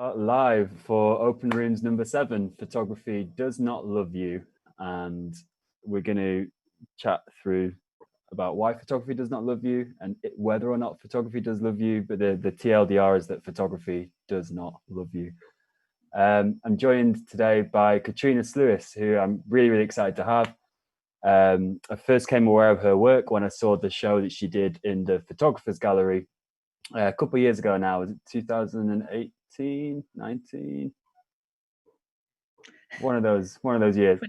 Live for Open Rooms number 7, Photography Does Not Love You. And we're going to chat through about why photography does not love you and whether or not photography does love you. But the TLDR is that photography does not love you. I'm joined today by Katrina Sluis, who I'm really, really excited to have. I first came aware of her work when I saw the show that she did in the Photographers Gallery a couple of years ago now. Was it 2018, 19? One of those years.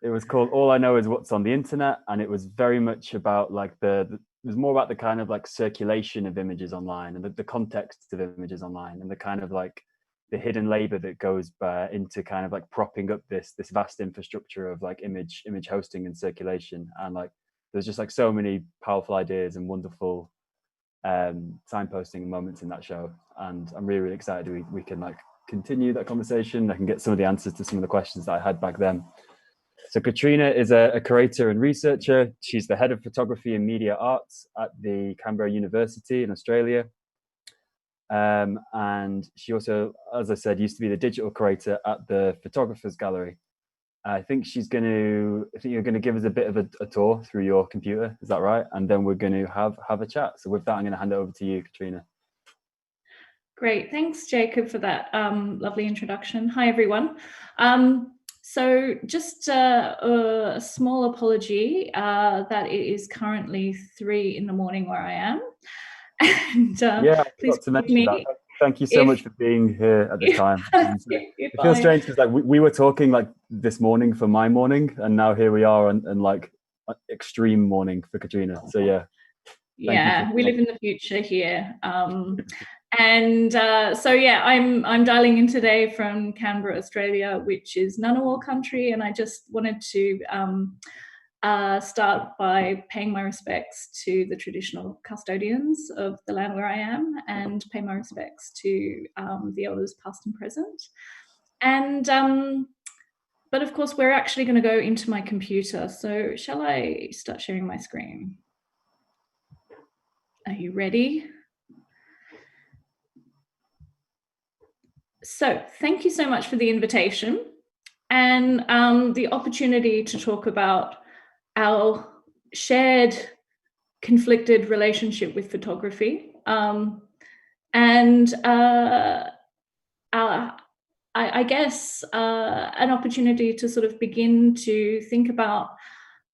It was called All I Know Is What's on the Internet, and it was very much about like it was more about the kind of like circulation of images online and the context of images online and the kind of like the hidden labor that goes into kind of like propping up this vast infrastructure of like image hosting and circulation. And like there's just like so many powerful ideas and wonderful signposting moments in that show, and I'm really, really excited we can like continue that conversation. I can get some of the answers to some of the questions that I had back then. So Katrina is a curator and researcher. She's the head of photography and media arts at the Canberra University in Australia. And she also, as I said, used to be the digital curator at the Photographers Gallery. I think you're going to give us a bit of a tour through your computer. Is that right? And then we're going to have a chat. So with that, I'm going to hand it over to you, Katrina. Great. Thanks, Jacob, for that lovely introduction. Hi, everyone. So just a small apology that it is currently 3 in the morning where I am. And please to mention that. Thank you so much for being here at this time. It feels strange because like we were talking like this morning for my morning, and now here we are and like extreme morning for Katrina. So yeah, we live in the future here. And so yeah, I'm dialing in today from Canberra, Australia, which is Ngunnawal country, and I just wanted to start by paying my respects to the traditional custodians of the land where I am, and pay my respects to the elders past and present. And but of course, we're actually going to go into my computer. So shall I start sharing my screen? Are you ready? So thank you so much for the invitation and the opportunity to talk about our shared conflicted relationship with photography. I guess an opportunity to sort of begin to think about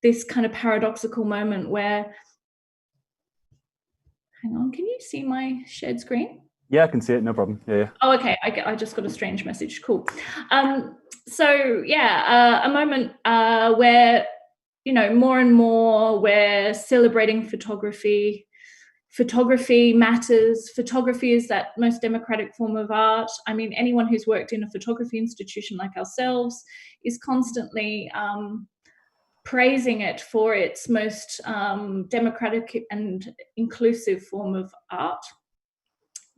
this kind of paradoxical moment where, hang on, can you see my shared screen? Yeah, I can see it, no problem. Yeah. Oh, okay, I just got a strange message, cool. So yeah, a moment where, you know, more and more we're celebrating photography. Photography matters. Photography is that most democratic form of art. I mean, anyone who's worked in a photography institution like ourselves is constantly praising it for its most democratic and inclusive form of art.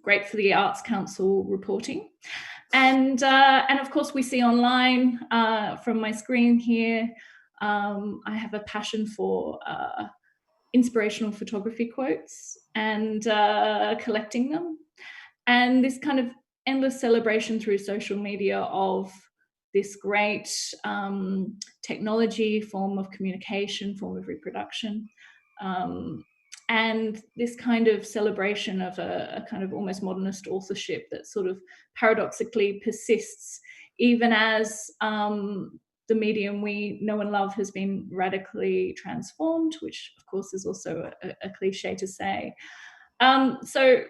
Great for the Arts Council reporting. And of course, we see online from my screen here, I have a passion for inspirational photography quotes and collecting them. And this kind of endless celebration through social media of this great technology, form of communication, form of reproduction. And this kind of celebration of a kind of almost modernist authorship that sort of paradoxically persists, even as the medium we know and love has been radically transformed, which of course is also a cliche to say. So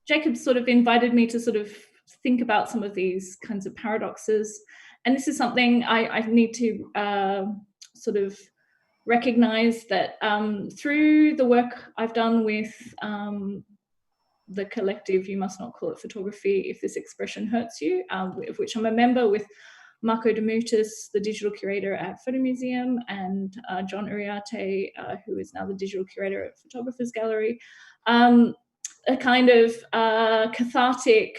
Jacob sort of invited me to sort of think about some of these kinds of paradoxes. And this is something I need to sort of recognize that through the work I've done with the collective You Must Not Call It Photography If This Expression Hurts You, of which I'm a member with Marco Demutis, the digital curator at Photo Museum, and John Uriarte, who is now the digital curator at Photographers Gallery. A kind of cathartic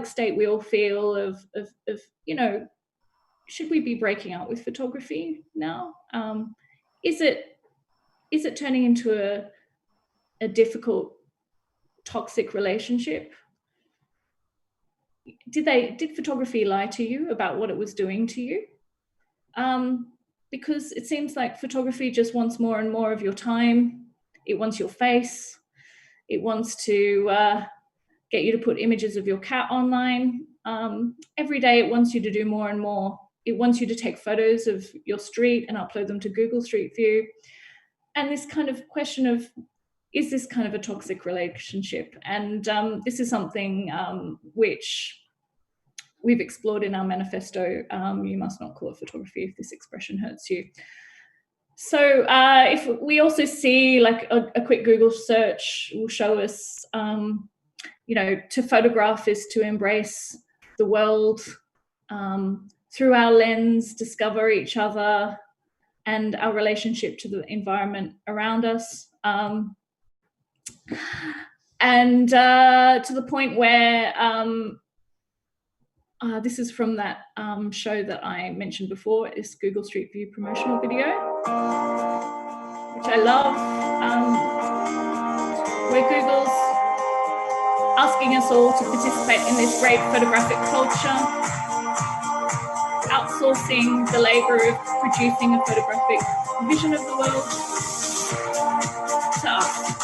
state we all feel of you know, should we be breaking up with photography now? Is it turning into a difficult toxic relationship? Did photography lie to you about what it was doing to you? Because it seems like photography just wants more and more of your time. It wants your face. It wants to get you to put images of your cat online. Every day it wants you to do more and more. It wants you to take photos of your street and upload them to Google Street View. And this kind of question of, is this kind of a toxic relationship? And this is something which we've explored in our manifesto. You must not call it photography if this expression hurts you. So if we also see, like, a quick Google search will show us, you know, to photograph is to embrace the world, through our lens, discover each other and our relationship to the environment around us. And to the point where, this is from that show that I mentioned before, it's Google Street View promotional video, which I love, where Google's asking us all to participate in this great photographic culture, outsourcing the labor of producing a photographic vision of the world to us.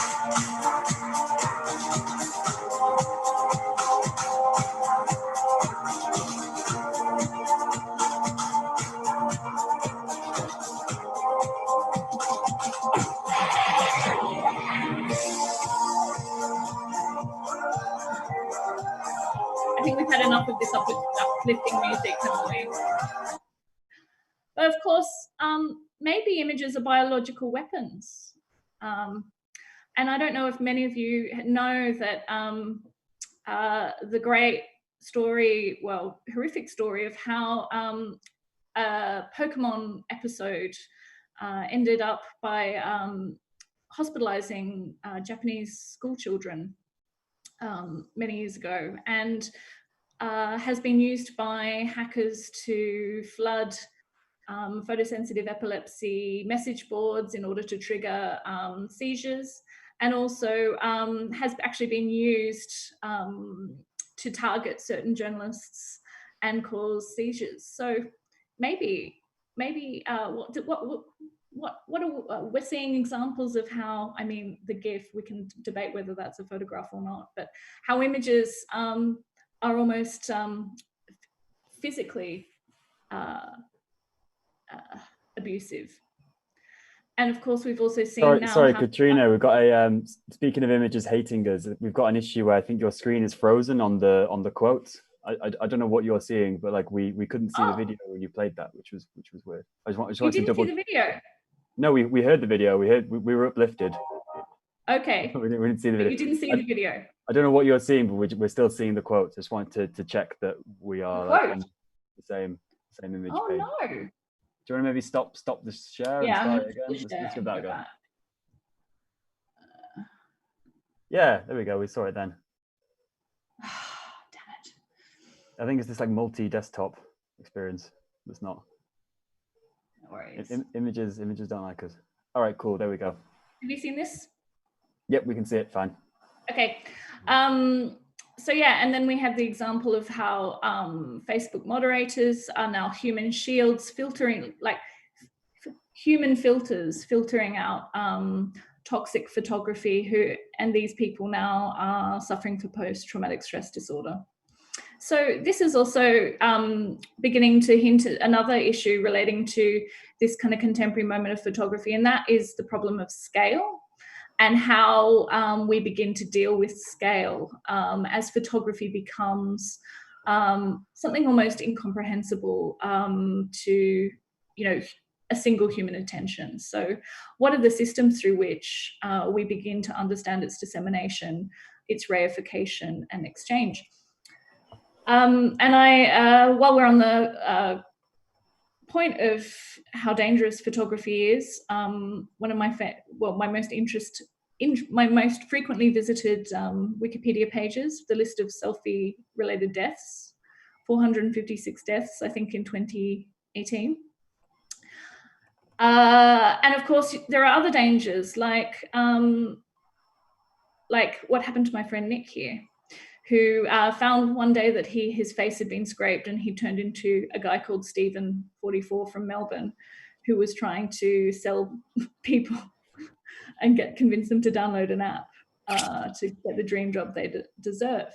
I think we've had enough of this uplifting music, haven't we? But of course, maybe images are biological weapons. And I don't know if many of you know that the great story, well, horrific story of how a Pokemon episode ended up by hospitalizing Japanese school children many years ago, and has been used by hackers to flood photosensitive epilepsy message boards in order to trigger seizures, and also has actually been used to target certain journalists and cause seizures. So maybe what are, we're seeing examples of how, I mean, the GIF, we can debate whether that's a photograph or not, but how images are almost physically abusive. And of course, we've also seen Sorry, Katrina, we've got a, speaking of images hating us, we've got an issue where I think your screen is frozen on the quotes. I don't know what you're seeing, but like we couldn't see the video when you played that, which was weird. I just want to double. See the video? No, we heard the video. We were uplifted. Okay. we didn't see the video. You didn't see the video. I don't know what you're seeing, but we're still seeing the quotes. I just wanted to check that we are on the same image page. No. Do you want to maybe stop the share and start it again? Let's give that a go. Yeah, there we go. We saw it then. Damn it. I think it's this like multi-desktop experience. It's not. No worries. Images don't like us. All right, cool. There we go. Have you seen this? Yep, we can see it fine. Okay. So yeah, and then we have the example of how Facebook moderators are now human shields, filtering, like human filters, filtering out toxic photography, and these people now are suffering from post-traumatic stress disorder. So this is also beginning to hint at another issue relating to this kind of contemporary moment of photography, and that is the problem of scale and how we begin to deal with scale as photography becomes something almost incomprehensible to, you know, a single human attention. So what are the systems through which we begin to understand its dissemination, its reification and exchange? And while we're on the point of how dangerous photography is, one of my my most frequently visited Wikipedia pages, the list of selfie-related deaths, 456 deaths, I think, in 2018. And of course, there are other dangers, like like what happened to my friend Nick here, who found one day that his face had been scraped, and he turned into a guy called Stephen, 44, from Melbourne, who was trying to sell people and convince them to download an app to get the dream job they deserve.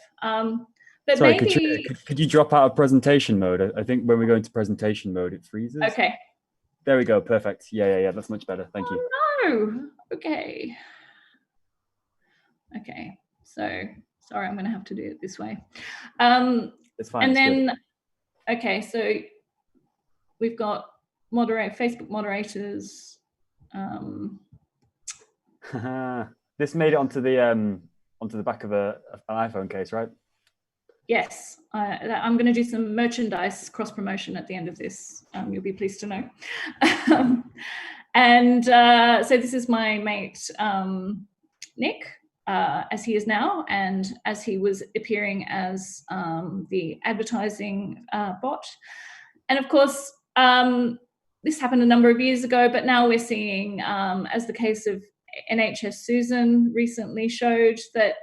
But sorry, maybe Katrina, could you drop out of presentation mode? I think when we go into presentation mode, it freezes. Okay. There we go. Perfect. Yeah. That's much better. Thank you. No. Okay. Okay. So sorry, I'm going to have to do it this way. It's fine. And it's then, good. Okay, so we've got Facebook moderators. This made it onto the back of an iPhone case, right? Yes, I'm going to do some merchandise cross promotion at the end of this. You'll be pleased to know. And so this is my mate Nick, as he is now, and as he was appearing as the advertising bot. And of course, this happened a number of years ago, but now we're seeing, as the case of NHS Susan recently showed, that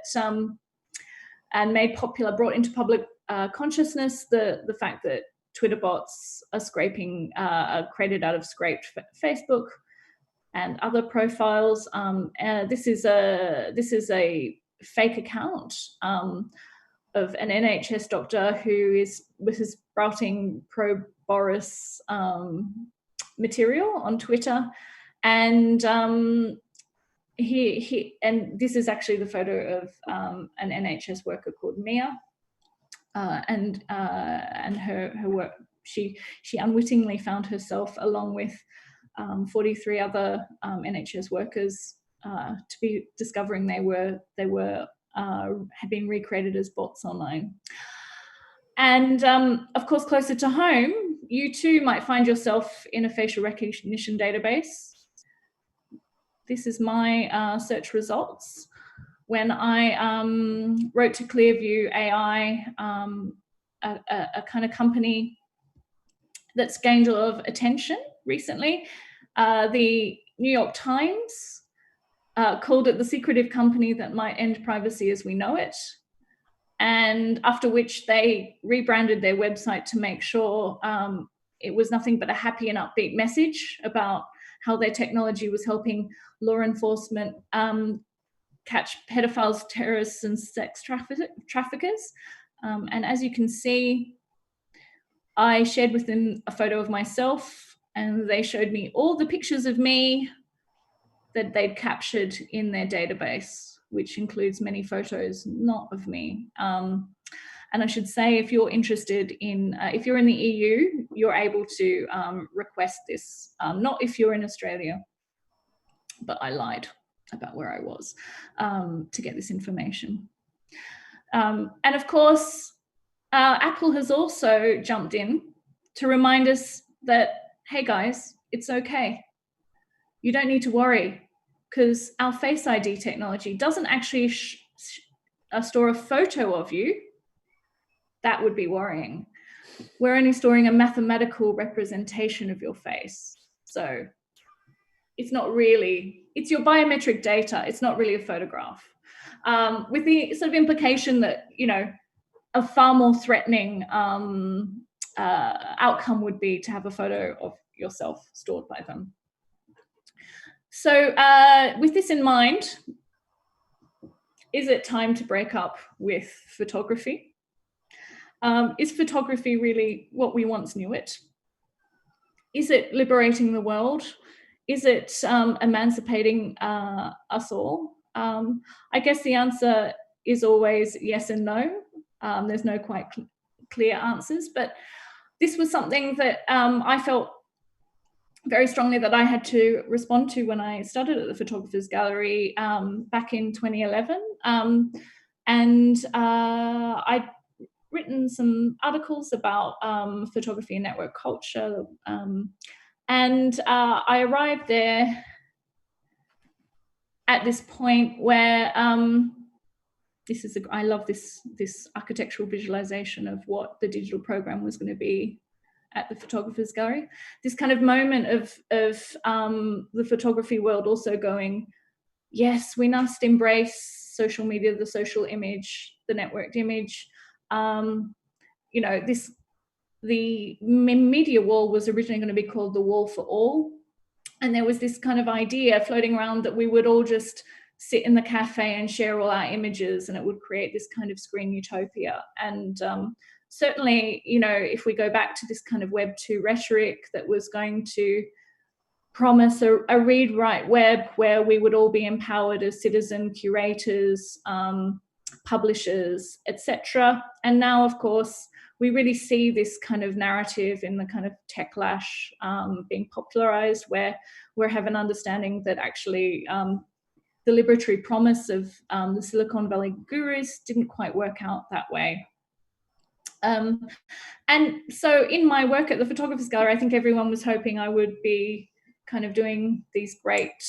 and made popular, brought into public consciousness, the fact that Twitter bots are scraping credit out of scraped Facebook and other profiles. This is a fake account of an NHS doctor who was sprouting pro-Boris material on Twitter, and and this is actually the photo of an NHS worker called Mia, and her work. She unwittingly found herself, along with 43 other NHS workers, to be discovering they had been recreated as bots online. And of course, closer to home, you too might find yourself in a facial recognition database. This is my search results. When I wrote to Clearview AI, a kind of company that's gained a lot of attention recently, the New York Times called it the secretive company that might end privacy as we know it. And after which they rebranded their website to make sure it was nothing but a happy and upbeat message about how their technology was helping law enforcement catch pedophiles, terrorists, and sex traffickers. And as you can see, I shared with them a photo of myself, and they showed me all the pictures of me that they'd captured in their database, which includes many photos not of me. And I should say, if you're interested in, if you're in the EU, you're able to request this, not if you're in Australia, but I lied about where I was to get this information. And of course, Apple has also jumped in to remind us that, hey guys, it's okay. You don't need to worry, because our Face ID technology doesn't actually store a photo of you. That would be worrying. We're only storing a mathematical representation of your face. So it's not really, it's your biometric data. It's not really a photograph. With the sort of implication that, you know, a far more threatening outcome would be to have a photo of yourself stored by them. So with this in mind, is it time to break up with photography? Is photography really what we once knew it? Is it liberating the world? Is it emancipating us all? I guess the answer is always yes and no. There's no quite clear answers, but this was something that I felt very strongly that I had to respond to when I started at the Photographers Gallery back in 2011. And I'd written some articles about photography and network culture. And I arrived there at this point where I love this architectural visualization of what the digital program was going to be at the Photographers Gallery. This kind of moment of the photography world also going, yes, we must embrace social media, the social image, the networked image. You know, the media wall was originally going to be called the Wall for All. And there was this kind of idea floating around that we would all just sit in the cafe and share all our images, and it would create this kind of screen utopia. And certainly, you know, if we go back to this kind of Web 2 rhetoric that was going to promise a read-write web where we would all be empowered as citizen curators, publishers, etc. And now, of course, we really see this kind of narrative in the kind of techlash being popularized, where we have an understanding that actually the liberatory promise of the Silicon Valley gurus didn't quite work out that way. And so in my work at the Photographers Gallery, I think everyone was hoping I would be kind of doing these great,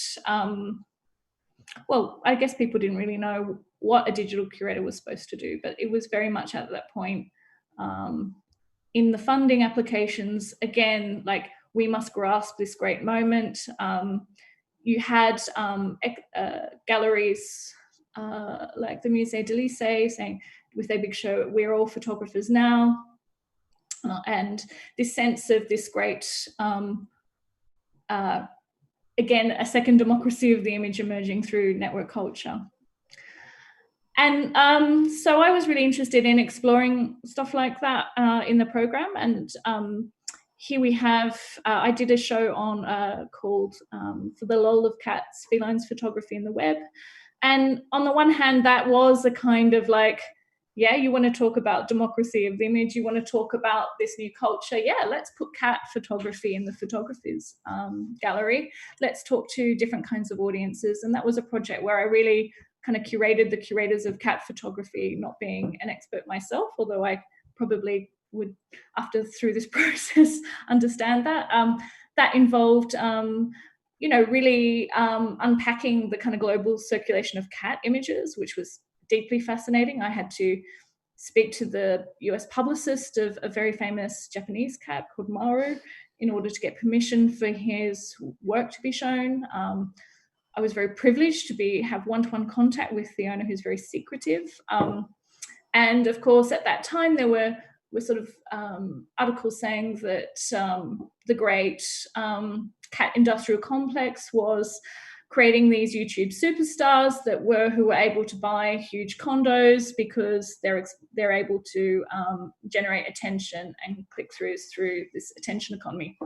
well, I guess people didn't really know what a digital curator was supposed to do, but it was very much at that point. In the funding applications, again, like, we must grasp this great moment. You had galleries like the Musée de l'Olycée saying, with their big show, "We're all photographers now," and this sense of this great, again, a second democracy of the image emerging through network culture. And so I was really interested in exploring stuff like that in the program. And here we have, I did a show on called For the Lull of Cats, Felines Photography in the Web. And on the one hand, that was a kind of like, yeah, you want to talk about democracy of the image, you want to talk about this new culture, yeah, let's put cat photography in the Photographers Gallery. Let's talk to different kinds of audiences. And that was a project where I really kind of curated the curators of cat photography, not being an expert myself, although I probably would, after through this process, understand that. That involved, you know, really unpacking the kind of global circulation of cat images, which was deeply fascinating. I had to speak to the US publicist of a very famous Japanese cat called Maru in order to get permission for his work to be shown. I was very privileged to have one-to-one contact with the owner, who's very secretive. And of course, at that time, there were sort of articles saying that the great cat industrial complex was creating these YouTube superstars who were able to buy huge condos because they're able to generate attention and click-throughs through this attention economy.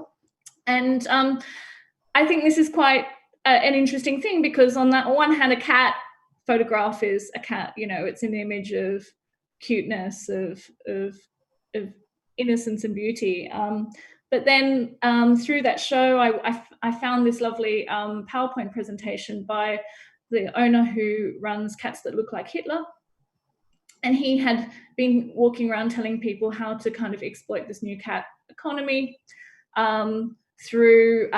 And I think this is quite an interesting thing, because on that one hand, a cat photograph is a cat, you know, it's an image of cuteness, of innocence and beauty. But then through that show, I found this lovely PowerPoint presentation by the owner who runs Cats That Look Like Hitler. And he had been walking around telling people how to kind of exploit this new cat economy through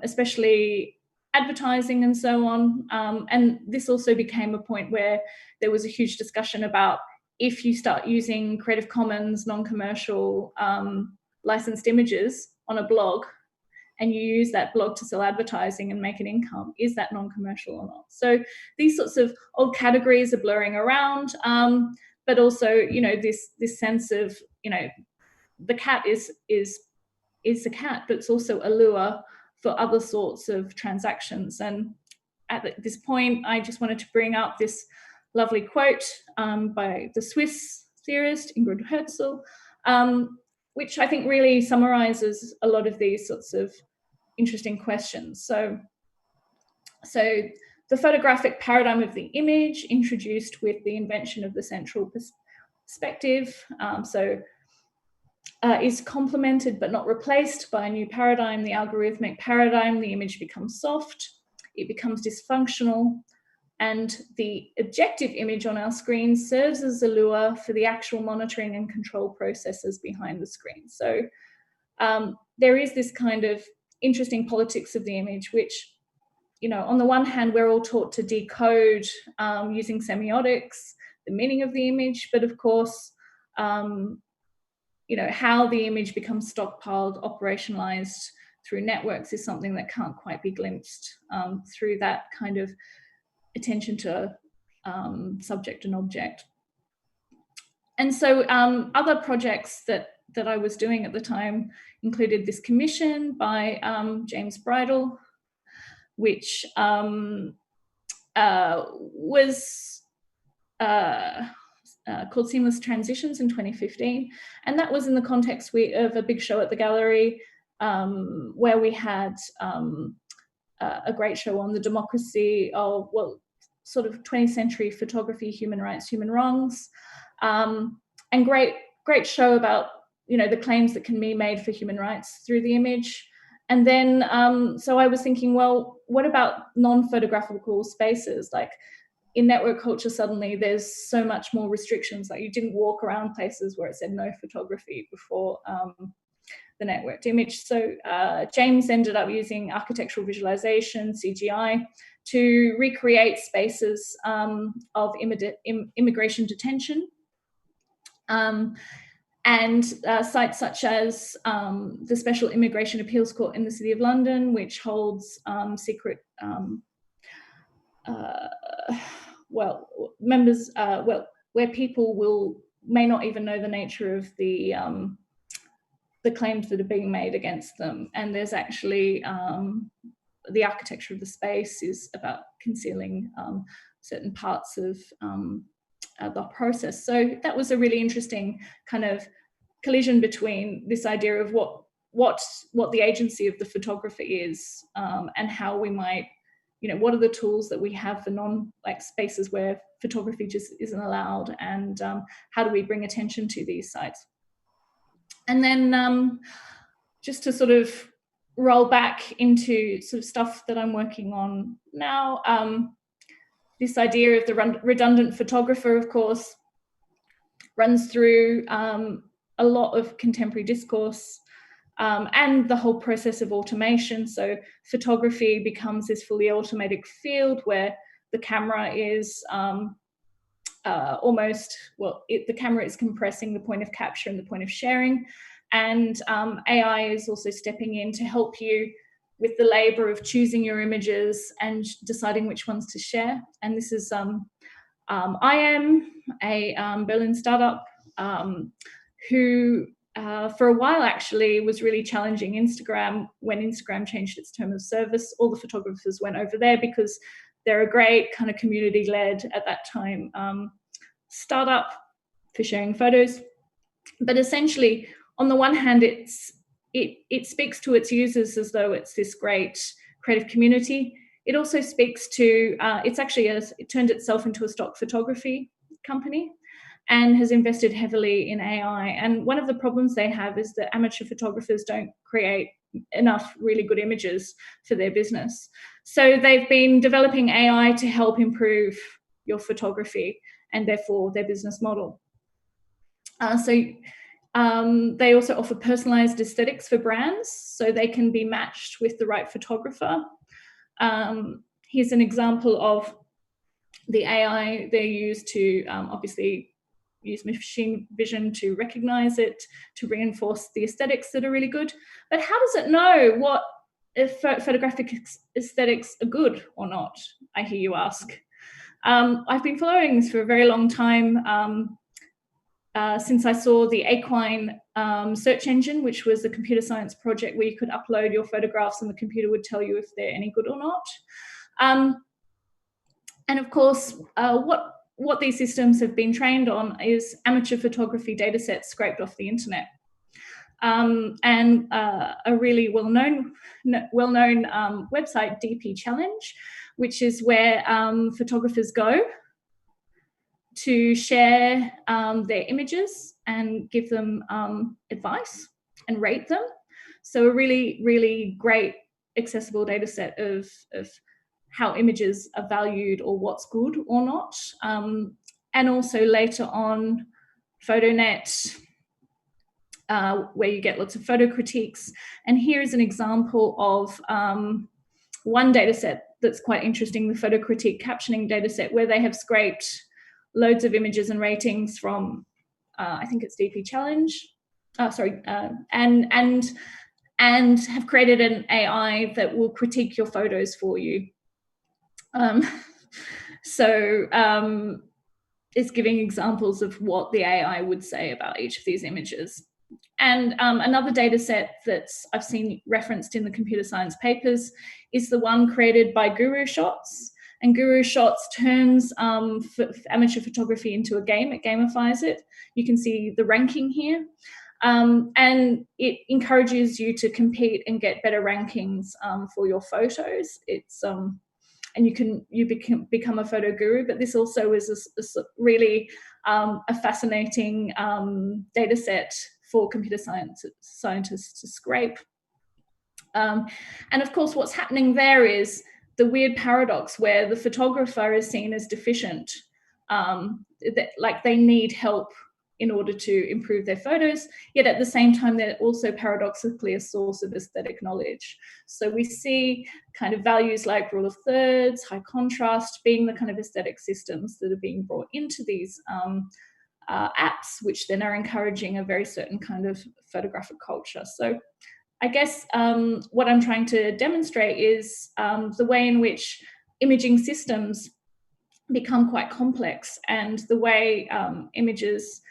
especially advertising and so on. And this also became a point where there was a huge discussion about, if you start using Creative Commons non-commercial licensed images on a blog, and you use that blog to sell advertising and make an income, is that non-commercial or not? So these sorts of old categories are blurring around, but also, you know, this sense of, you know, the cat is a cat, but it's also a lure for other sorts of transactions. And at this point, I just wanted to bring up this lovely quote by the Swiss theorist Ingrid Herzl, which I think really summarizes a lot of these sorts of interesting questions. So the photographic paradigm of the image, introduced with the invention of the central perspective, is complemented but not replaced by a new paradigm, the algorithmic paradigm. The image becomes soft, it becomes dysfunctional, and the objective image on our screen serves as a lure for the actual monitoring and control processes behind the screen. So there is this kind of interesting politics of the image, which, you know, on the one hand, we're all taught to decode using semiotics the meaning of the image, but of course, you know, how the image becomes stockpiled, operationalized through networks is something that can't quite be glimpsed through that kind of attention to subject and object. And so other projects that I was doing at the time included this commission by James Bridle, which was called Seamless Transitions in 2015. And that was in the context of a big show at the gallery where we had a great show on the democracy of, well, sort of 20th century photography, human rights, human wrongs, and great show about, you know, the claims that can be made for human rights through the image. And then, so I was thinking, well, what about non-photographical spaces? Like in network culture, suddenly there's so much more restrictions. Like you didn't walk around places where it said no photography before the networked image. So James ended up using architectural visualization, CGI, to recreate spaces of immigration detention. And sites such as the Special Immigration Appeals Court in the City of London, which holds secret, members, where people may not even know the nature of the claims that are being made against them. And there's actually, the architecture of the space is about concealing certain parts of the process. So that was a really interesting kind of collision between this idea of what the agency of the photography is, and how we might, you know, what are the tools that we have for like spaces where photography just isn't allowed, and how do we bring attention to these sites? And then just to sort of roll back into sort of stuff that I'm working on now, this idea of the redundant photographer, of course, runs through a lot of contemporary discourse and the whole process of automation. So photography becomes this fully automated field where the camera is almost, well, the camera is compressing the point of capture and the point of sharing. And AI is also stepping in to help you with the labor of choosing your images and deciding which ones to share. And this is I am a Berlin startup who for a while actually was really challenging Instagram. When Instagram changed its term of service, all the photographers went over there because they're a great kind of community-led, at that time, startup for sharing photos. But essentially, on the one hand, it speaks to its users as though it's this great creative community. It also speaks to, it turned itself into a stock photography company and has invested heavily in AI. And one of the problems they have is that amateur photographers don't create enough really good images for their business. So they've been developing AI to help improve your photography and therefore their business model. They also offer personalized aesthetics for brands, so they can be matched with the right photographer. Here's an example of the AI they use to obviously use machine vision to recognize it, to reinforce the aesthetics that are really good. But how does it know what if photographic aesthetics are good or not, I hear you ask? I've been following this for a very long time, since I saw the Equine search engine, which was a computer science project where you could upload your photographs and the computer would tell you if they're any good or not. And of course, what these systems have been trained on is amateur photography data sets scraped off the internet. And a really well-known website, DP Challenge, which is where photographers go to share their images and give them advice and rate them. So a really, really great accessible data set of how images are valued or what's good or not. And also later on, PhotoNet, where you get lots of photo critiques. And here is an example of one data set that's quite interesting, the photo critique captioning data set, where they have scraped loads of images and ratings from, I think it's DP Challenge, and have created an AI that will critique your photos for you. So it's giving examples of what the AI would say about each of these images. And another data set that I've seen referenced in the computer science papers is the one created by Guru Shots. And Guru Shots turns amateur photography into a game. It gamifies it. You can see the ranking here. And it encourages you to compete and get better rankings for your photos. It's and you become a photo guru. But this also is a really a fascinating data set for computer scientists to scrape. And of course, what's happening there is the weird paradox where the photographer is seen as deficient, like they need help in order to improve their photos, yet at the same time, they're also paradoxically a source of aesthetic knowledge. So we see kind of values like rule of thirds, high contrast, being the kind of aesthetic systems that are being brought into these apps, which then are encouraging a very certain kind of photographic culture. So I guess what I'm trying to demonstrate is the way in which imaging systems become quite complex, and the way images,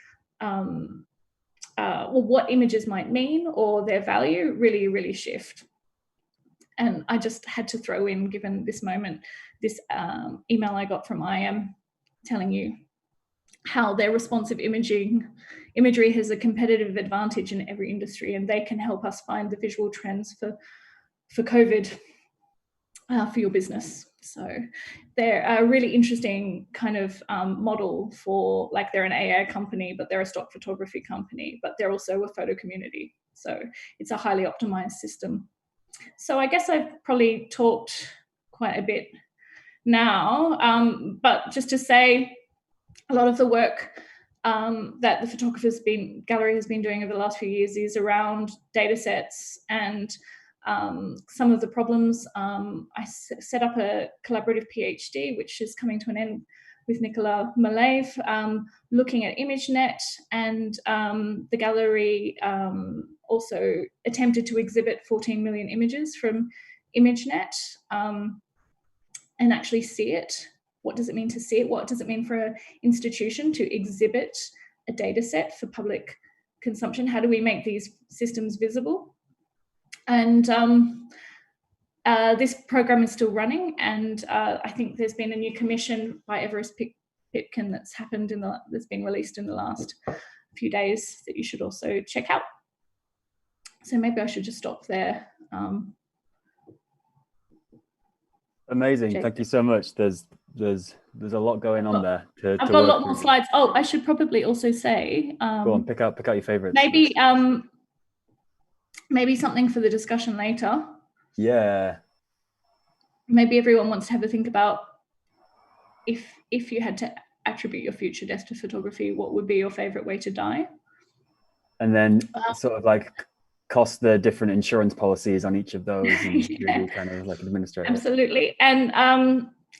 or what images might mean or their value really shift. And I just had to throw in, given this moment, this email I got from IM telling you how their responsive imagery has a competitive advantage in every industry, and they can help us find the visual trends for COVID for your business. So they're a really interesting kind of model for, like, they're an AI company, but they're a stock photography company, but they're also a photo community. So it's a highly optimized system. So I guess I've probably talked quite a bit now, but just to say, a lot of the work that the gallery has been doing over the last few years is around data sets and some of the problems. I set up a collaborative PhD, which is coming to an end, with Nicola Malave, looking at ImageNet, and the gallery also attempted to exhibit 14 million images from ImageNet and actually see it. What does it mean to see it? What does it mean for an institution to exhibit a data set for public consumption? How do we make these systems visible? And this program is still running, and I think there's been a new commission by Everest Pipkin that's been released in the last few days that you should also check out. So maybe I should just stop there. Amazing. Jacob. Thank you so much. There's a lot going on there. I've got a lot more slides. Oh, I should probably also say. Go on, pick out your favorites. Maybe something for the discussion later. Yeah. Maybe everyone wants to have a think about if you had to attribute your future death to photography, what would be your favorite way to die? And then sort of like cost the different insurance policies on each of those, and really kind of like administrate. Absolutely. And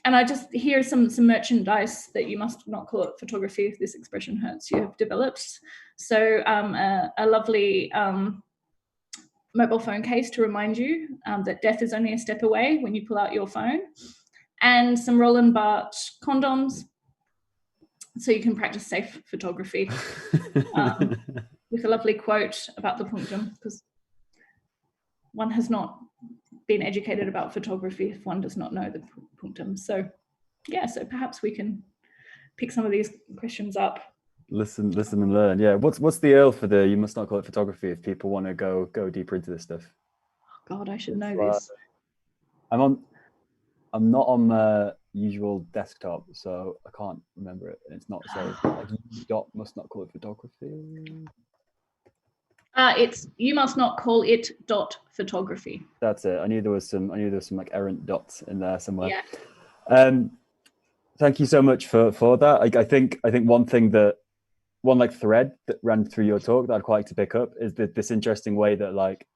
I just, here's some merchandise that you must not call it photography if this expression hurts you have developed. So a lovely mobile phone case to remind you that death is only a step away when you pull out your phone, and some Roland Barthes condoms so you can practice safe photography with a lovely quote about the punctum, because one has not been educated about photography if one does not know the punctum. So yeah, so perhaps we can pick some of these questions up. Listen and learn. Yeah. What's the URL for the "you must not call it photography" if people want to go deeper into this stuff? Oh God, I should know this. I'm not on my usual desktop, so I can't remember it. It's not saved. Like, you must not call it photography. It's "you must not call it photography." That's it. I knew there was some like errant dots in there somewhere. Yeah. Thank you so much for that. I think one like thread that ran through your talk that I'd quite like to pick up is this interesting way that, like,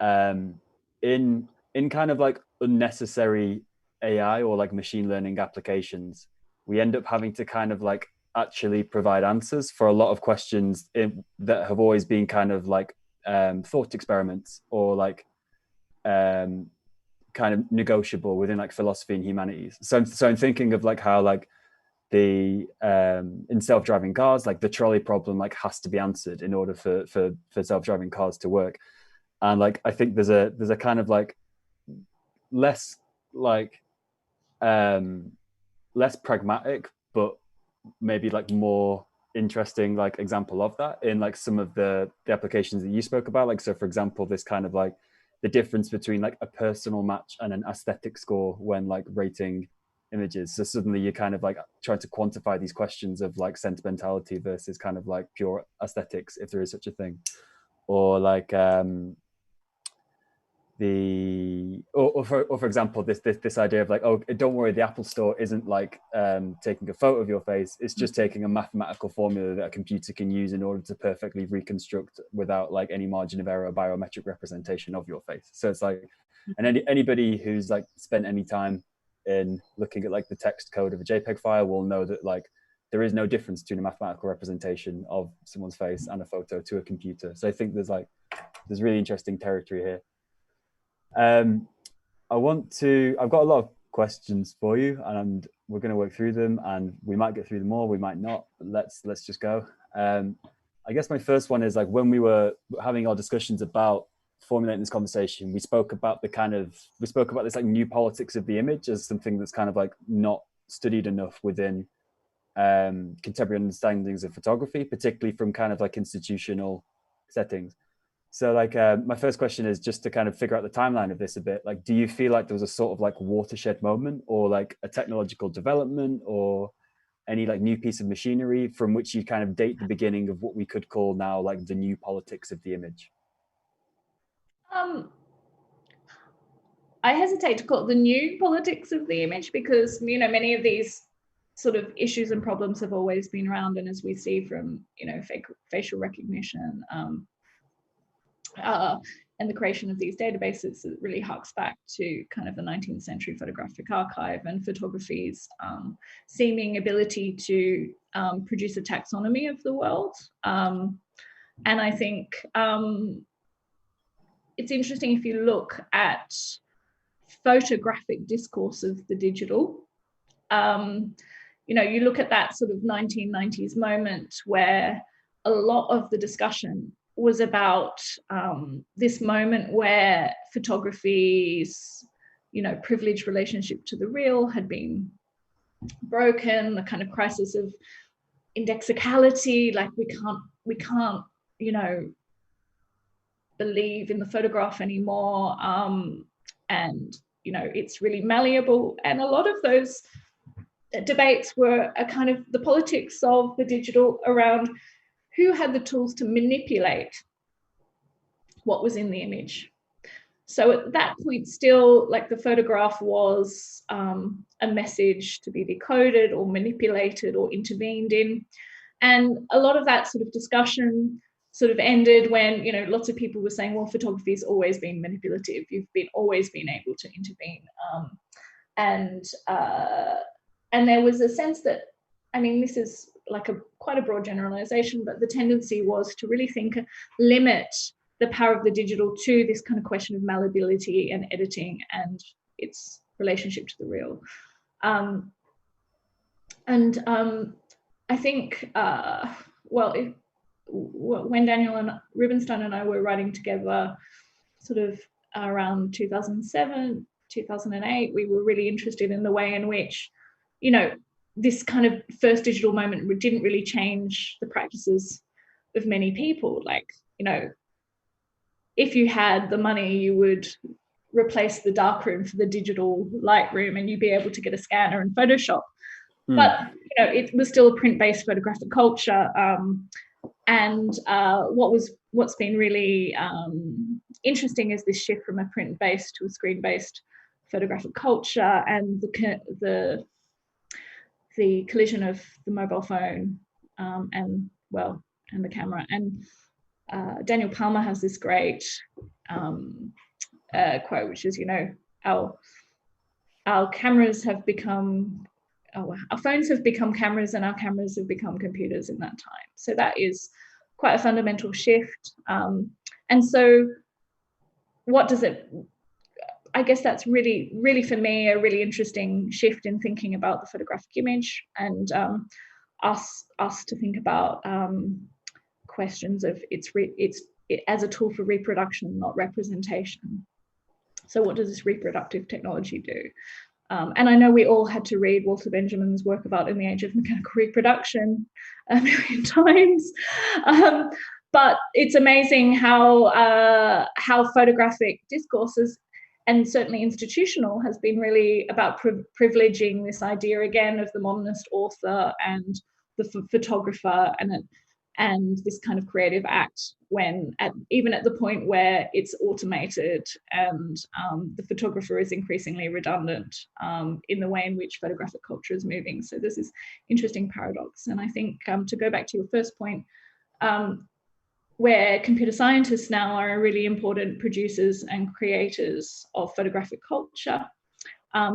in kind of like unnecessary AI or like machine learning applications, we end up having to kind of like actually provide answers for a lot of questions that have always been kind of like thought experiments or like kind of negotiable within like philosophy and humanities. So I'm thinking of like how like the in self-driving cars, like the trolley problem like has to be answered in order for self-driving cars to work. And like I think there's a kind of like less like less pragmatic but maybe like more interesting like example of that in like some of the applications that you spoke about. Like, so for example, this kind of like the difference between like a personal match and an aesthetic score when like rating images. So suddenly you're kind of like trying to quantify these questions of like sentimentality versus kind of like pure aesthetics, if there is such a thing. Or like for example, this idea of like, oh, don't worry, the Apple Store isn't like taking a photo of your face, it's just taking a mathematical formula that a computer can use in order to perfectly reconstruct without like any margin of error a biometric representation of your face. So it's like, and anybody who's like spent any time in looking at like the text code of a JPEG file will know that like there is no difference between a mathematical representation of someone's face and a photo to a computer. So I think there's really interesting territory here. I've got a lot of questions for you, and we're going to work through them, and we might get through them all, we might not, but let's just go. I guess my first one is like, when we were having our discussions about formulating this conversation, we spoke about this like new politics of the image as something that's kind of like not studied enough within contemporary understandings of photography, particularly from kind of like institutional settings. So like my first question is just to kind of figure out the timeline of this a bit. Like, do you feel like there was a sort of like watershed moment or like a technological development or any like new piece of machinery from which you kind of date the beginning of what we could call now like the new politics of the image? I hesitate to call it the new politics of the image because, you know, many of these sort of issues and problems have always been around. And as we see from, you know, facial recognition, and the creation of these databases, it really harks back to kind of the 19th century photographic archive and photography's seeming ability to produce a taxonomy of the world. And I think it's interesting if you look at photographic discourse of the digital. You know, you look at that sort of 1990s moment where a lot of the discussion was about this moment where photography's, you know, privileged relationship to the real had been broken, the kind of crisis of indexicality, like we can't, you know, believe in the photograph anymore, and, you know, it's really malleable. And a lot of those debates were a kind of the politics of the digital around who had the tools to manipulate what was in the image. So at that point, still, like, the photograph was a message to be decoded or manipulated or intervened in. And a lot of that sort of discussion sort of ended when, you know, lots of people were saying, well, photography's always been manipulative. You've always been able to intervene. And there was a sense that, I mean, this is like quite a broad generalization, but the tendency was to really limit the power of the digital to this kind of question of malleability and editing and its relationship to the real. I think, when Daniel and Rubenstein and I were writing together sort of around 2007, 2008, we were really interested in the way in which, you know, this kind of first digital moment didn't really change the practices of many people. Like, you know, if you had the money, you would replace the darkroom for the digital Lightroom and you'd be able to get a scanner and Photoshop. But, you know, it was still a print-based photographic culture. What's been really interesting is this shift from a print-based to a screen-based photographic culture, and the collision of the mobile phone and the camera. And Daniel Palmer has this great quote, which is, you know, our cameras have become, our phones have become cameras and our cameras have become computers in that time. So that is quite a fundamental shift. And so what does it, I guess that's really for me a really interesting shift in thinking about the photographic image, and us to think about questions of it as a tool for reproduction, not representation. So what does this reproductive technology do? And I know we all had to read Walter Benjamin's work about In the Age of Mechanical Reproduction a million times. But it's amazing how photographic discourses, and certainly institutional, has been really about privileging this idea again of the modernist author and the photographer, and this kind of creative act, when even at the point where it's automated and the photographer is increasingly redundant in the way in which photographic culture is moving. So there's this interesting paradox. And I think to go back to your first point, where computer scientists now are really important producers and creators of photographic culture,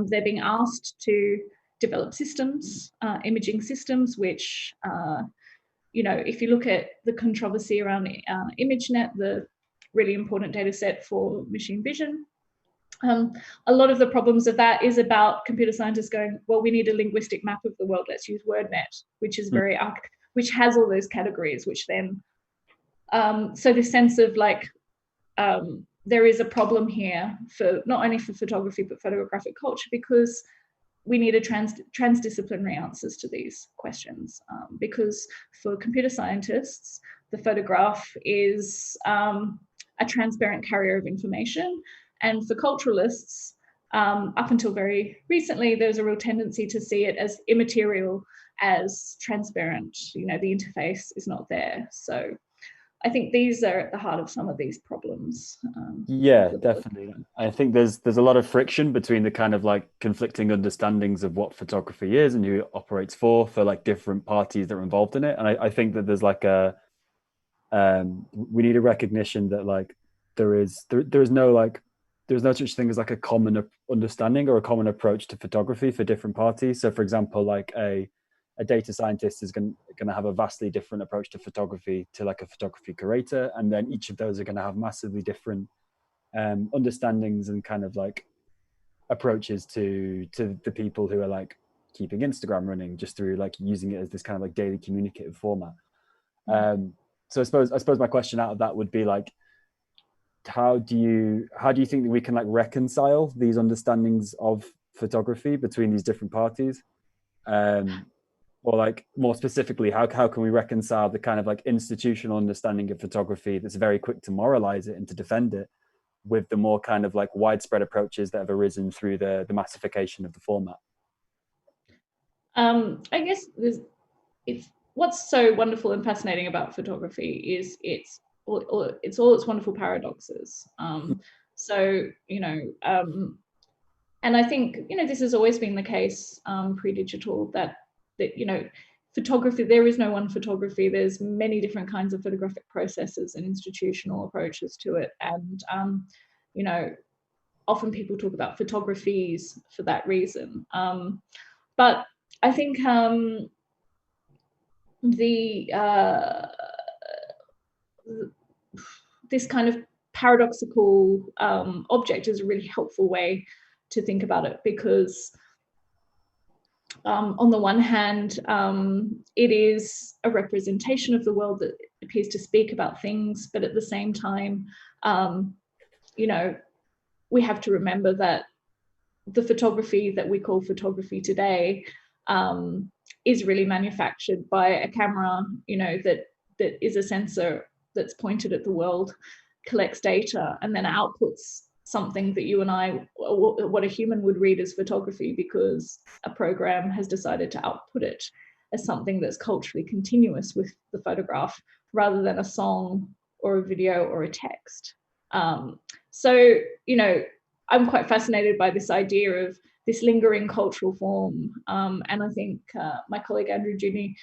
they're being asked to develop systems, imaging systems, which if you look at the controversy around ImageNet, the really important data set for machine vision, a lot of the problems of that is about computer scientists going, well, we need a linguistic map of the world, let's use WordNet, which is which has all those categories, which then, so this sense of like, there is a problem here for not only for photography, but photographic culture, because we need a transdisciplinary answers to these questions, because for computer scientists, the photograph is a transparent carrier of information. And for culturalists, up until very recently, there's a real tendency to see it as immaterial, as transparent. The interface is not there. So I think these are at the heart of some of these problems. Yeah, definitely. I think there's a lot of friction between the kind of like conflicting understandings of what photography is and who it operates for like different parties that are involved in it. And I think that there's like we need a recognition that like there's no such thing as like a common understanding or a common approach to photography for different parties. So for example, like a data scientist is going to have a vastly different approach to photography to like a photography curator, and then each of those are going to have massively different understandings and kind of like approaches to the people who are like keeping Instagram running just through like using it as this kind of like daily communicative format. So I suppose my question out of that would be like, how do you think that we can like reconcile these understandings of photography between these different parties? Or like more specifically, how can we reconcile the kind of like institutional understanding of photography that's very quick to moralize it and to defend it with the more kind of like widespread approaches that have arisen through the massification of the format? I guess it's what's so wonderful and fascinating about photography is it's all its wonderful paradoxes. So and I think this has always been the case pre-digital, that photography, there is no one photography. There's many different kinds of photographic processes and institutional approaches to it. And often people talk about photographies for that reason. But I think this kind of paradoxical object is a really helpful way to think about it, because on the one hand, it is a representation of the world that appears to speak about things, but at the same time, we have to remember that the photography that we call photography today is really manufactured by a camera, that is a sensor that's pointed at the world, collects data, and then outputs something that you and I, what a human would read as photography, because a program has decided to output it as something that's culturally continuous with the photograph, rather than a song or a video or a text. So, I'm quite fascinated by this idea of this lingering cultural form. And I think my colleague Andrew Juni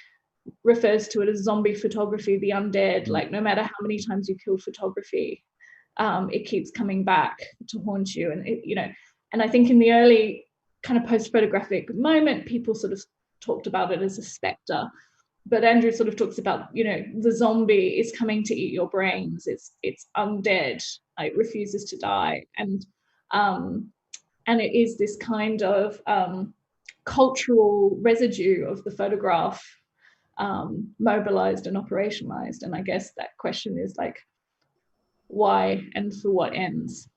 refers to it as zombie photography, the undead. Like, no matter how many times you kill photography, it keeps coming back to haunt you. And and I think in the early kind of post-photographic moment, people sort of talked about it as a specter. But Andrew sort of talks about, the zombie is coming to eat your brains. It's undead. It refuses to die. And And it is this kind of cultural residue of the photograph mobilized and operationalized. And I guess that question is like, why and for what ends?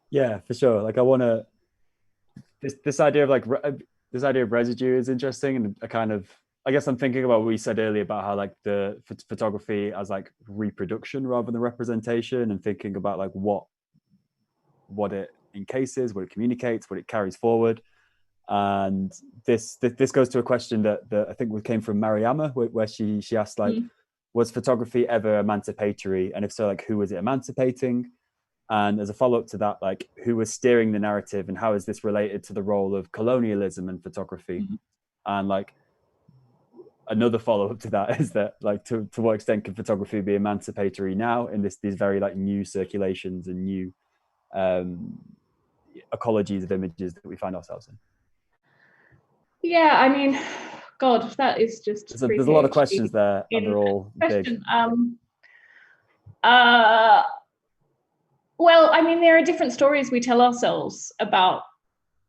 Yeah, for sure. Like I want to, this idea of like, this idea of residue is interesting. And a kind of, I guess I'm thinking about what we said earlier about how like the photography as like reproduction rather than representation, and thinking about like what it encases, what it communicates, what it carries forward. And this goes to a question that I think came from Mariama, where she asked like, was photography ever emancipatory? And if so, like who was it emancipating? And as a follow-up to that, like who was steering the narrative, and how is this related to the role of colonialism in photography? And like another follow-up to that is that like to what extent can photography be emancipatory now in these very like new circulations and new ecologies of images that we find ourselves in? Yeah, I mean, God, that is just there's a lot of questions there, and they're all big. Well, I mean, there are different stories we tell ourselves about,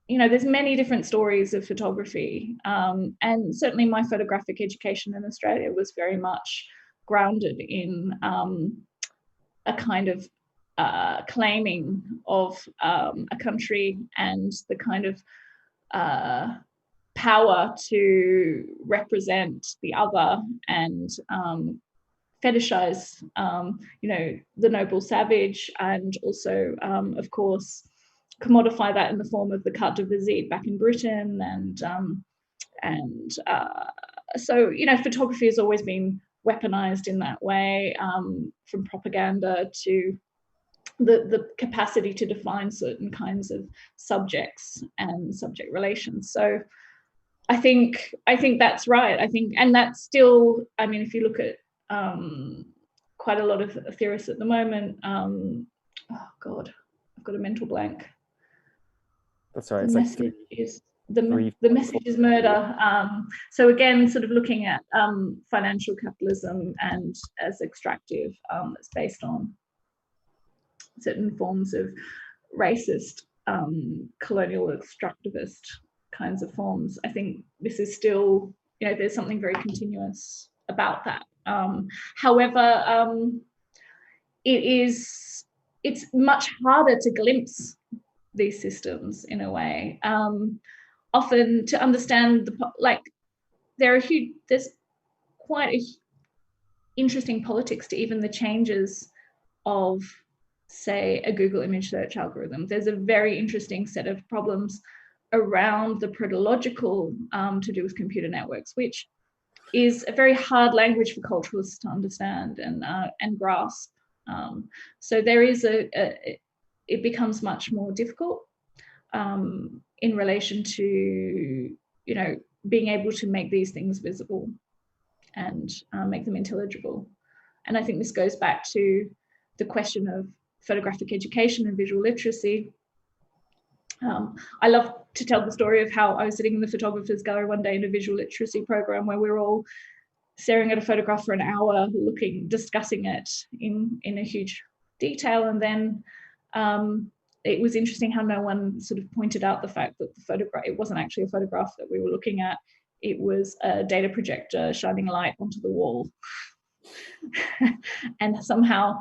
you know, there's many different stories of photography. And certainly my photographic education in Australia was very much grounded in a kind of claiming of a country and the kind of power to represent the other and fetishize, you know, the noble savage, and also, of course, commodify that in the form of the carte de visite back in Britain. And so, you know, photography has always been weaponized in that way, from propaganda to the capacity to define certain kinds of subjects and subject relations. So I think that's right. I think, and that's still, I mean, if you look at quite a lot of theorists at the moment, oh God, I've got a mental blank. That's right. The message is the message is murder. So again, sort of looking at financial capitalism and as extractive, it's based on certain forms of racist, colonial extractivist kinds of forms. I think this is still, you know, there's something very continuous about that. However, it's much harder to glimpse these systems in a way. Often to understand there's quite a interesting politics to even the changes of, say, a Google image search algorithm. There's a very interesting set of problems around the protological to do with computer networks, which is a very hard language for culturalists to understand and grasp. So there is it becomes much more difficult in relation to, you know, being able to make these things visible and make them intelligible. And I think this goes back to the question of photographic education and visual literacy. I love to tell the story of how I was sitting in the photographer's gallery one day in a visual literacy program where we were all staring at a photograph for an hour, discussing it in a huge detail. And then it was interesting how no one sort of pointed out the fact that the photograph, it wasn't actually a photograph that we were looking at. It was a data projector shining light onto the wall. And somehow,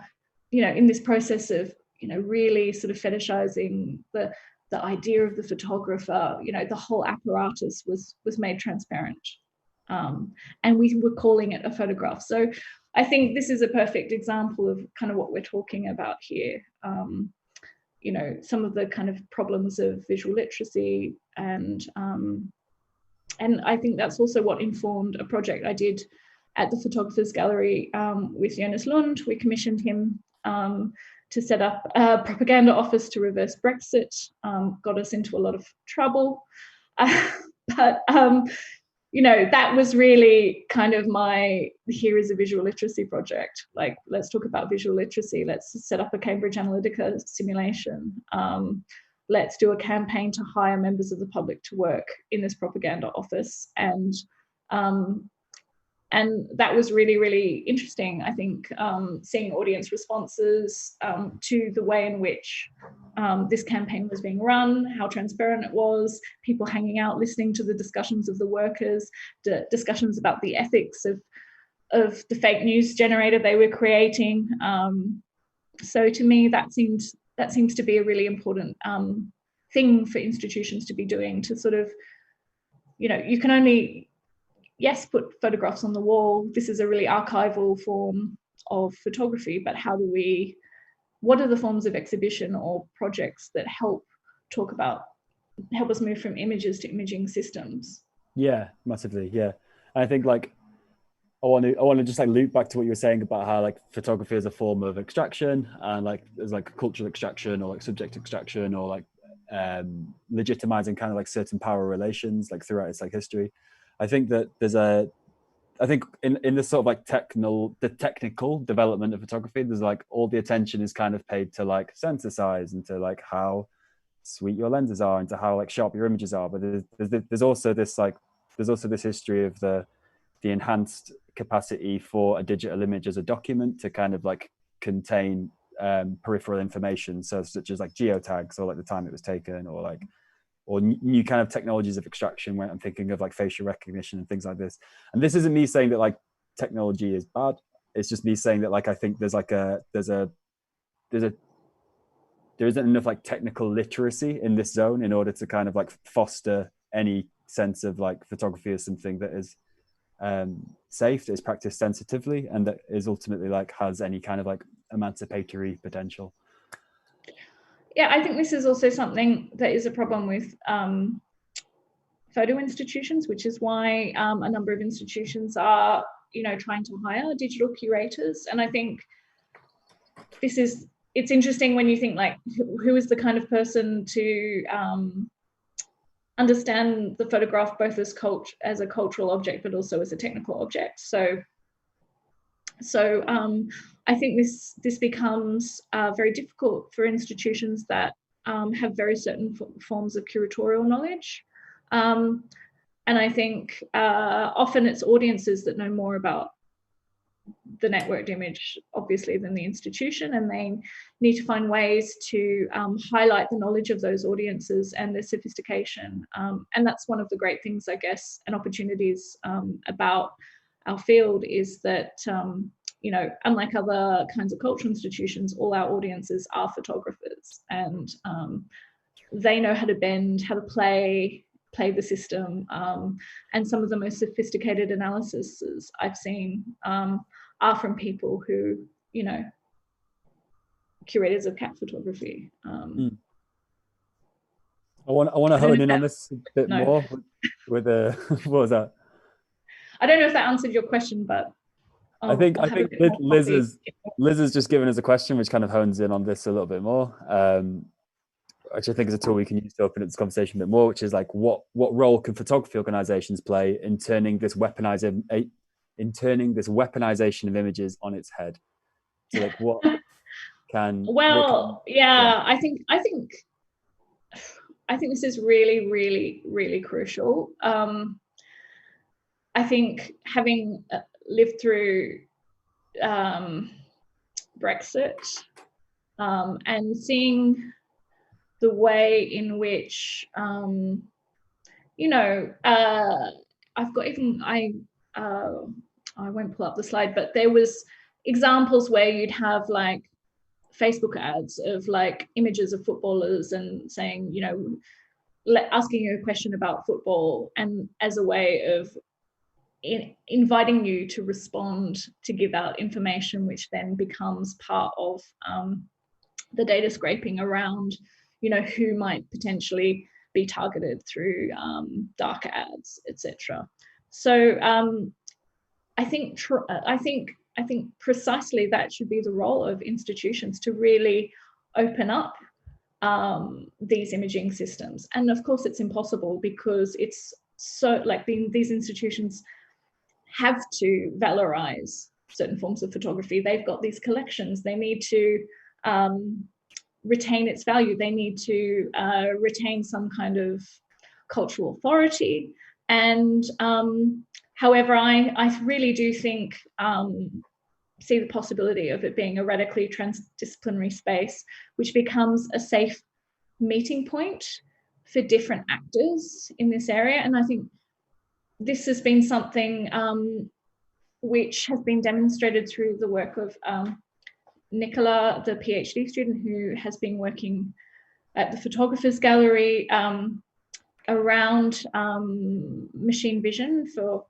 you know, in this process of, you know, really sort of fetishizing the idea of the photographer, you know, the whole apparatus was made transparent. And we were calling it a photograph. So I think this is a perfect example of kind of what we're talking about here. You know, some of the kind of problems of visual literacy, and I think that's also what informed a project I did at the Photographer's Gallery with Jonas Lund. We commissioned him to set up a propaganda office to reverse Brexit. Got us into a lot of trouble. But you know, that was really kind of here is a visual literacy project. Like, let's talk about visual literacy. Let's set up a Cambridge Analytica simulation. Let's do a campaign to hire members of the public to work in this propaganda office. And And that was really, really interesting, I think, seeing audience responses to the way in which this campaign was being run, how transparent it was, people hanging out, listening to the discussions of the workers, the discussions about the ethics of the fake news generator they were creating. So to me, that seems to be a really important thing for institutions to be doing, to sort of, you can only, yes, put photographs on the wall. This is a really archival form of photography, but what are the forms of exhibition or projects that help us move from images to imaging systems? Yeah, massively. Yeah. I think like, I want to just like loop back to what you were saying about how like photography is a form of extraction, and like there's like cultural extraction or like subject extraction, or like legitimizing kind of like certain power relations like throughout its like history. I think that I think in this sort of like the technical development of photography, there's like all the attention is kind of paid to like sensor size and to like how sweet your lenses are and to how like sharp your images are. But there's also this history of the enhanced capacity for a digital image as a document to kind of like contain peripheral information, so such as like geotags or like the time it was taken, or like new kind of technologies of extraction, when I'm thinking of like facial recognition and things like this. And this isn't me saying that like technology is bad. It's just me saying that like I think there isn't enough like technical literacy in this zone in order to kind of like foster any sense of like photography as something that is safe, that is practiced sensitively, and that is ultimately like has any kind of like emancipatory potential. Yeah, I think this is also something that is a problem with photo institutions, which is why a number of institutions are, trying to hire digital curators. And I think it's interesting when you think like, who is the kind of person to understand the photograph both as a cultural object, but also as a technical object. So I think this becomes very difficult for institutions that have very certain forms of curatorial knowledge. And I think often it's audiences that know more about the networked image, obviously, than the institution, and they need to find ways to highlight the knowledge of those audiences and their sophistication. And that's one of the great things, I guess, and opportunities about our field, is that, unlike other kinds of cultural institutions, all our audiences are photographers, and they know how to bend, how to play the system. And some of the most sophisticated analyses I've seen are from people who, curators of cat photography. I want to hone in on this a bit more with what was that? I don't know if that answered your question, but I think Liz has just given us a question which kind of hones in on this a little bit more, which I think is a tool we can use to open up this conversation a bit more, which is like what role can photography organizations play in turning this weaponization of images on its head? So like what can I think this is really, really, really crucial. I think having lived through Brexit and seeing the way in which, I won't pull up the slide, but there was examples where you'd have like Facebook ads of like images of footballers and saying, asking you a question about football, and as a way of inviting you to respond, to give out information, which then becomes part of the data scraping around, who might potentially be targeted through dark ads, etc. So I think precisely that should be the role of institutions, to really open up these imaging systems. And of course, it's impossible because it's so like these institutions have to valorize certain forms of photography. They've got these collections. They need to retain its value. They need to retain some kind of cultural authority. And However, I really do think see the possibility of it being a radically transdisciplinary space, which becomes a safe meeting point for different actors in this area. And I think this has been something which has been demonstrated through the work of Nicola, the PhD student who has been working at the Photographers Gallery around machine vision for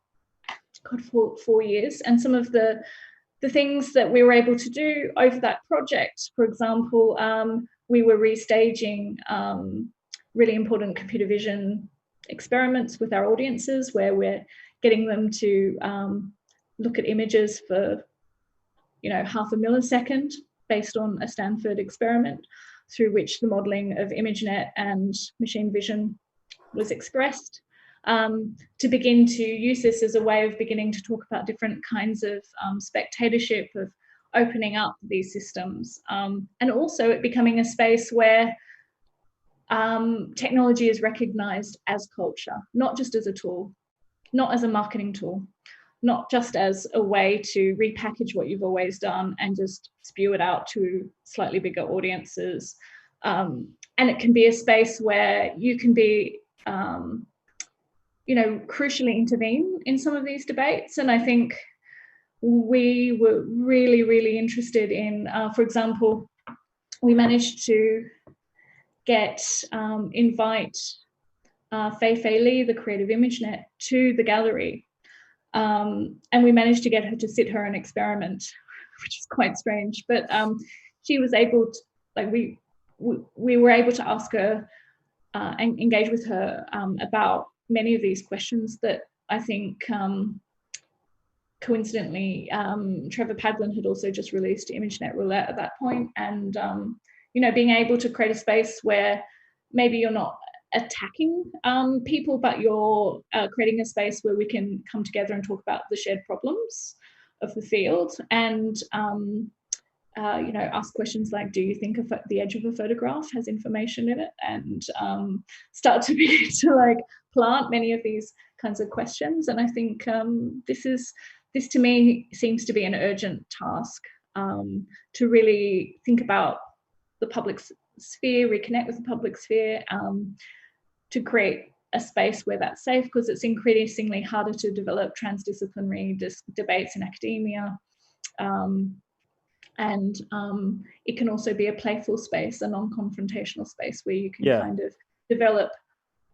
4 years. And some of the things that we were able to do over that project, for example, we were restaging really important computer vision experiments with our audiences, where we're getting them to look at images for, half a millisecond based on a Stanford experiment through which the modeling of ImageNet and machine vision was expressed, to begin to use this as a way of beginning to talk about different kinds of spectatorship, of opening up these systems, and also it becoming a space where technology is recognized as culture, not just as a tool, not as a marketing tool, not just as a way to repackage what you've always done and just spew it out to slightly bigger audiences. And it can be a space where you can be, crucially intervene in some of these debates. And I think we were really, really interested in, for example, we managed to invite Fei Li, the creator of ImageNet, to the gallery. And we managed to get her to sit her an experiment, which is quite strange. But she was able to, we were able to ask her and engage with her about many of these questions that I think coincidentally, Trevor Padlin had also just released ImageNet Roulette at that point. And, being able to create a space where maybe you're not attacking people, but you're creating a space where we can come together and talk about the shared problems of the field, and ask questions like, do you think the edge of a photograph has information in it? And start to be to plant many of these kinds of questions. And I think this to me seems to be an urgent task, to really think about the public sphere, reconnect with the public sphere, to create a space where that's safe, because it's increasingly harder to develop transdisciplinary debates in academia. And it can also be a playful space, a non-confrontational space where you can kind of develop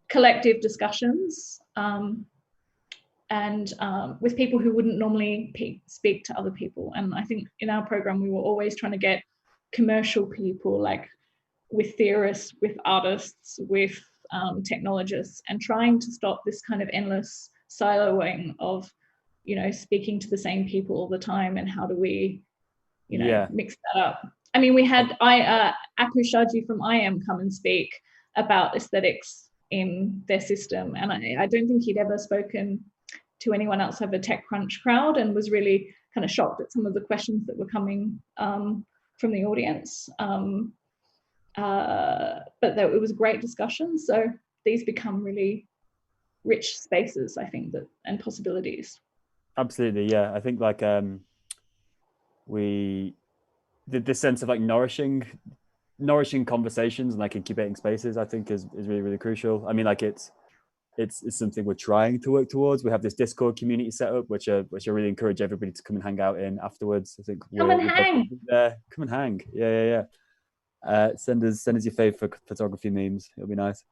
collective discussions and with people who wouldn't normally speak to other people. And I think in our program, we were always trying to get commercial people, with theorists, with artists, with technologists, and trying to stop this kind of endless siloing of, speaking to the same people all the time, and how do we, mix that up. I mean, we had Aku Shaji from IM come and speak about aesthetics in their system, and I don't think he'd ever spoken to anyone outside the TechCrunch crowd, and was really kind of shocked at some of the questions that were coming from the audience. But it was a great discussion. So these become really rich spaces, I think, and possibilities. Absolutely, yeah. I think this sense of nourishing conversations and incubating spaces, I think is really, really crucial. I mean, it's something we're trying to work towards. We have this Discord community set up, which I really encourage everybody to come and hang out in afterwards. I think come and hang. Come and hang. Yeah. Send us your favorite photography memes. It'll be nice.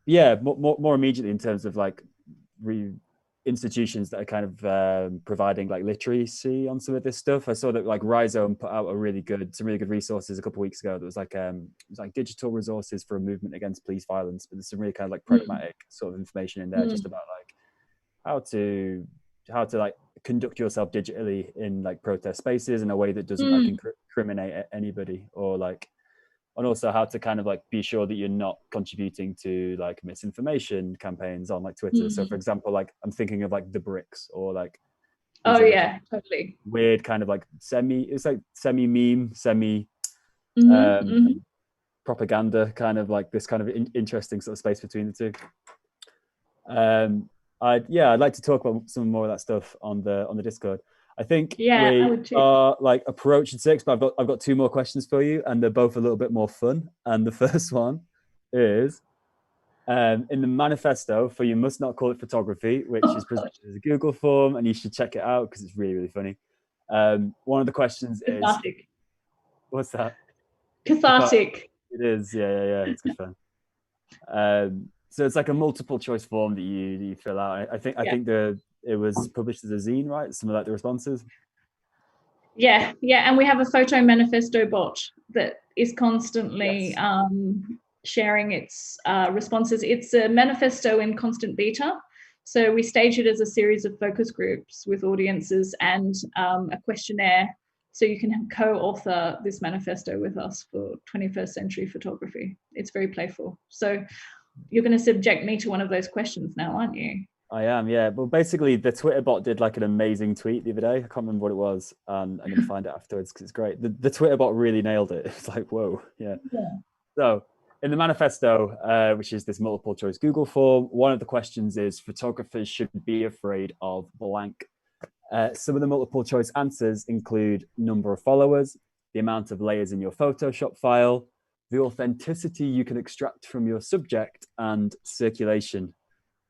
More immediately in terms of institutions that are kind of providing literacy on some of this stuff. I saw that Rhizome put out some really good resources a couple of weeks ago. That was it was digital resources for a movement against police violence, but there's some really kind of pragmatic sort of information in there, just about how to conduct yourself digitally in protest spaces in a way that doesn't incriminate anybody, or and also how to kind of be sure that you're not contributing to misinformation campaigns on Twitter. So for example, I'm thinking of the bricks, or totally weird kind of semi meme, semi propaganda, kind of this kind of interesting sort of space between the two. I'd like to talk about some more of that stuff on the Discord. I think Yeah, I we would too. are like approaching 6, but I've got 2 more questions for you, and they're both a little bit more fun. And the first one is in the manifesto for You Must Not Call It Photography, which is presented as a Google form, and you should check it out because it's really, really funny. One of the questions is, Cathartic. what's that? Cathartic. It is, yeah. It's good fun. So it's like a multiple choice form that you fill out. I think it was published as a zine, right? Some of like the responses. Yeah, and we have a photo manifesto bot that is constantly sharing its responses. It's a manifesto in constant beta. So we stage it as a series of focus groups with audiences and a questionnaire. So you can co-author this manifesto with us for 21st century photography. It's very playful. So you're going to subject me to one of those questions now, aren't you? I am, yeah. Well, basically, the Twitter bot did like an amazing tweet the other day. I can't remember what it was. I'm going to find it afterwards because it's great. The Twitter bot really nailed it. It's like, whoa, yeah. So in the manifesto, which is this multiple choice Google form, one of the questions is photographers should be afraid of blank. Some of the multiple choice answers include number of followers, the amount of layers in your Photoshop file, the authenticity you can extract from your subject, and circulation.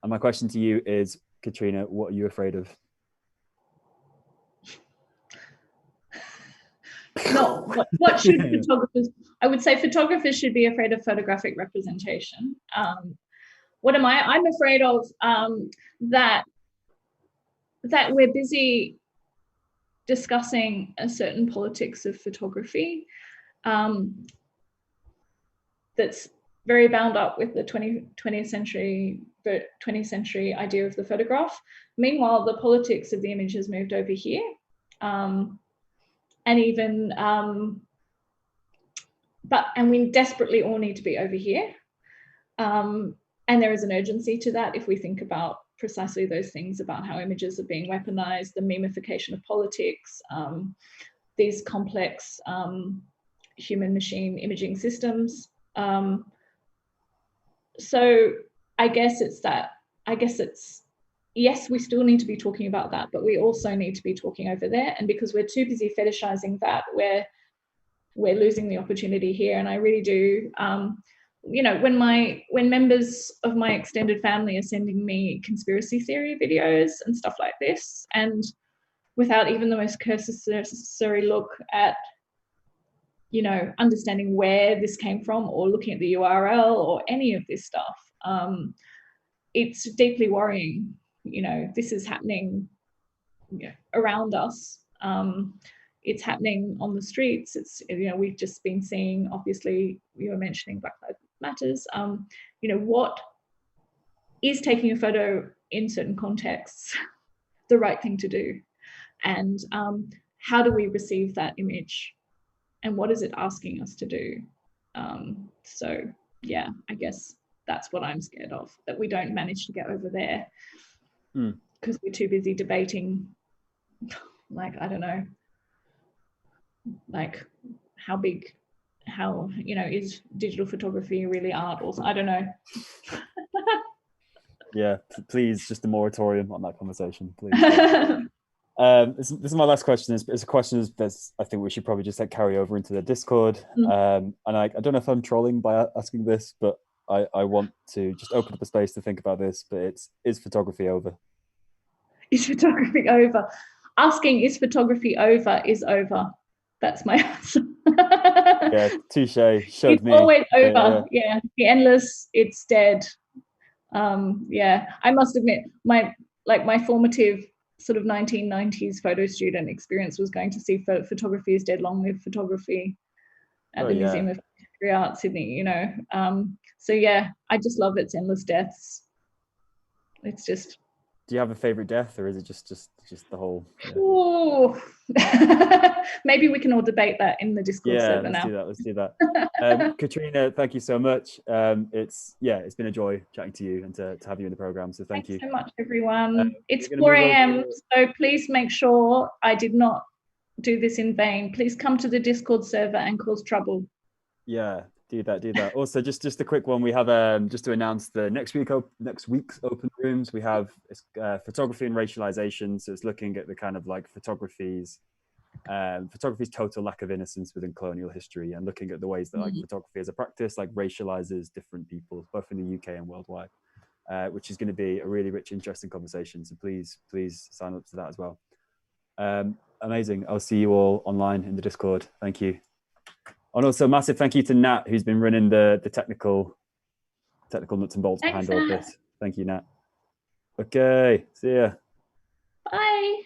And my question to you is, Katrina, what are you afraid of? No, what should photographers? I would say photographers should be afraid of photographic representation. What am I? I'm afraid of that we're busy discussing a certain politics of photography that's very bound up with the 20th century idea of the photograph. Meanwhile, the politics of the image has moved over here. And even, and we desperately all need to be over here. And there is an urgency to that if we think about precisely those things about how images are being weaponized, the memification of politics, these complex human-machine imaging systems. So I guess it's, yes, we still need to be talking about that, but we also need to be talking over there. And because we're too busy fetishizing that, we're losing the opportunity here. And I really do, when members of my extended family are sending me conspiracy theory videos and stuff like this, and without even the most cursory look at, understanding where this came from or looking at the URL or any of this stuff, it's deeply worrying. This is happening around us. It's happening on the streets. It's, we've just been seeing, obviously, you were mentioning Black Lives Matters. What is taking a photo in certain contexts the right thing to do? And how do we receive that image? And what is it asking us to do? So, yeah, I guess that's what I'm scared of, that we don't manage to get over there because we're too busy debating, I don't know, how is digital photography really art? Or I don't know. Yeah, please, just a moratorium on that conversation, please. This is my last question. It's a question that I think we should probably just carry over into the Discord. And I don't know if I'm trolling by asking this, but I want to just open up a space to think about this. But is photography over? Is photography over? Asking is photography over is over. That's my answer. Yeah, touche. Showed it's me. Always over. Yeah, the endless. It's dead. Yeah, I must admit, my formative sort of 1990s photo student experience was going to see Photography is Dead, Long Live Photography at the Museum of Contemporary Art, Sydney. So yeah, I just love its endless deaths. It's just. Do you have a favorite death, or is it just the whole? Yeah. Oh, maybe we can all debate that in the Discord server now. Let's do that. Katrina, thank you so much. It's been a joy chatting to you and to have you in the program. So thank you so much, everyone. It's 4 a.m. So please make sure I did not do this in vain. Please come to the Discord server and cause trouble. Yeah, Do that. Also, just a quick one. We have just to announce the next week's open rooms. We have photography and racialization. So it's looking at the kind of like photography's total lack of innocence within colonial history, and looking at the ways that like photography as a practice like racializes different people, both in the UK and worldwide, which is going to be a really rich, interesting conversation. So please sign up to that as well. Amazing. I'll see you all online in the Discord. Thank you. And also massive thank you to Nat, who's been running the technical nuts and bolts behind all this. Thank you, Nat. Okay, see ya. Bye.